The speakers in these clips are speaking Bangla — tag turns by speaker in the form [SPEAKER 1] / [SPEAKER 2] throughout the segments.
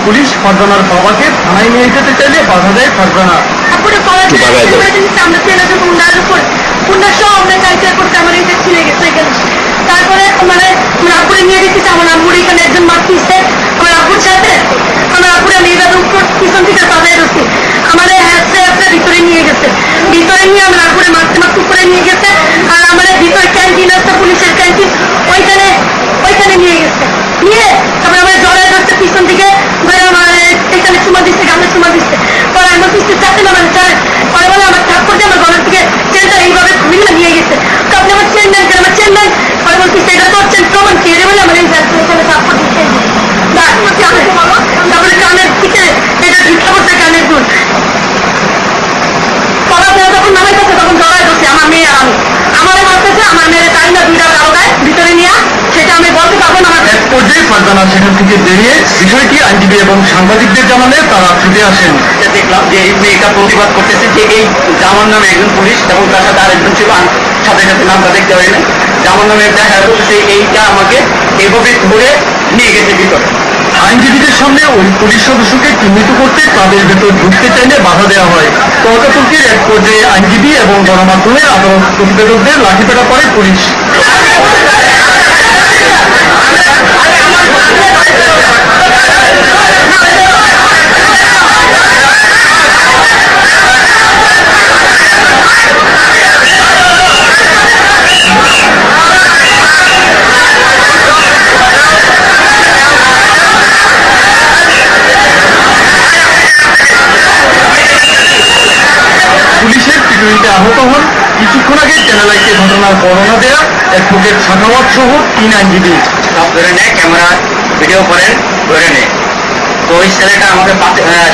[SPEAKER 1] পুলিশ ফারজানার বাবাকে থানায় নিয়ে যেতে চাইলে বাধা দেয় ফারজানা।
[SPEAKER 2] তারপরে মানে আব্বুরে নিয়ে গেছি, আমার আব্বুর এখানে একজন মারতেছে আমার আব্বুর সাথে, আমার আব্বুরে আমি এইভাবে উপর পিছন থেকে বাধাই রয়েছি, আমার ভিতরে নিয়ে গেছে, ভিতরে নিয়ে আমার আব্বুরে মারতে মারতে উপরে নিয়ে গেছে, আর আমার ভিতরে ক্যান্টিন আছে, পুলিশের ক্যান্টিন, ওইখানে নিয়ে গেছে, নিয়ে তারপরে আমার জড়ায় ধরছে পিছন থেকে, এখানে চুমা দিচ্ছে, গালে চুমা দিচ্ছে, পরে আমি বলছি চাকরি আমার চায়, পরে বলে আমার ঠাপ করছে, আমার গলার থেকে চেনটা এইভাবে খুলে নিয়ে গেছে, তো আপনি আমার চেন নেন, আমার চেন নেন, পরে বলছি সেটা তো চেন প্রমাণ কে বলে আমার এই ওখানে ঠাপ করছে, তারপরে কানের দিকে এটা ভিক্ষা করছে, কানের দুল যখন নামাইতেছে তখন জড়াই ধরছে আমার মেয়ে আর আমি, আমারও মারতেছে, আমার মেয়ের টাইম না দুইটা কারোটায় ভিতরে নিয়ে, সেটা আমি বলতে পারবো না।
[SPEAKER 1] এক পর্যায়ে ফারজানা সেখান থেকে বেরিয়ে বিষয়টি আইনজীবী এবং সাংবাদিকদের জানালে তারা ছুটে আসেন।
[SPEAKER 3] দেখলাম যে এই মেয়েটা প্রতিবাদ করতেছে যে এই জামান নামে একজন পুলিশ এবং তার সাথে আরেকজন ছিল, সাথে সাথে নামটা দেখতে পারি না, জামান নামে একটা হ্যাঁ করতেছে, এইটা আমাকে এইভাবে ধরে নিয়ে গেছে ভিতরে।
[SPEAKER 1] আইনজীবীদের সামনে ওই পুলিশ সদস্যকে চিহ্নিত করতে তাদের ভেতর ঢুকতে চাইলে বাধা দেওয়া হয়। তর্কাতর্কির এক পর্যায়ে আইনজীবী এবং গণমাধ্যমে আদালত প্রতিবেদকদের লাঠিপেটা করে পুলিশ। পুলিশের পিটুনিতে আহত হন কিছুক্ষণ আগে চ্যানেল আইকে ঘটনার বর্ণনা দেয়া অ্যাডভোকেট সাখাওয়াত সহ 3 আইনজীবী।
[SPEAKER 3] সব ধরে নেয়, ক্যামেরা ভিডিও করেন, ধরে নেয়। তো ওই ছেলেটা আমাকে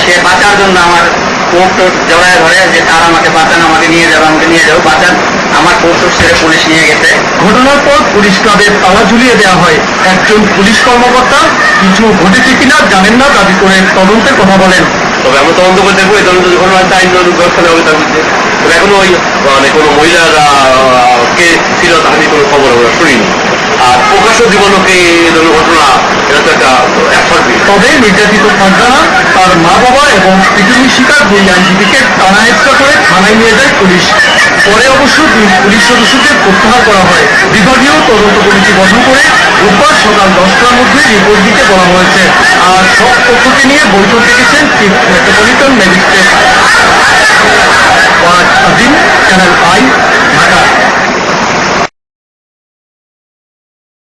[SPEAKER 3] সে বাঁচার জন্য আমার কোর্ট জড়ায় ধরে যে তার আমাকে বাঁচান, আমাকে নিয়ে যাবে, বাঁচান, আমার কোর্ট ছেড়ে পুলিশ নিয়ে গেছে।
[SPEAKER 1] ঘটনার পর পুলিশ ক্লাবের তালা ঝুলিয়ে দেওয়া হয়। একজন পুলিশ কর্মকর্তা কিছু ঘটেছে কিনা জানেন না দাবি করে তদন্তের কথা বলেন।
[SPEAKER 3] তবে আমরা তদন্ত করে দেখবো, এই তদন্ত যখন আইন ব্যবস্থা নেওয়া হবে তার মধ্যে। তবে এখনো ওই মানে কোনো মহিলারা কে ছিল তাহলে কোনো খবর আমরা শুনিনি। আর প্রকাশ্য জীবনকে এই ধরনের ঘটনা, এটা তো একটা
[SPEAKER 1] তবে নির্যাতিত ফারজানা, তার মা বাবা এবং পিটুনি শিকার 2 আইনজীবীকে টানা হেঁচড়া করে থানায় নিয়ে যায় পুলিশ। পরে অবশ্য 2 পুলিশ সদস্যকে প্রত্যাহার করা হয়। বিভাগীয় তদন্ত কমিটি গঠন করে রোববার সকাল 10টার মধ্যে রিপোর্ট দিতে বলা হয়েছে। আর সব তথ্যকে নিয়ে বৈঠক ডেকেছেন chief metropolitan magistrate. Channel I.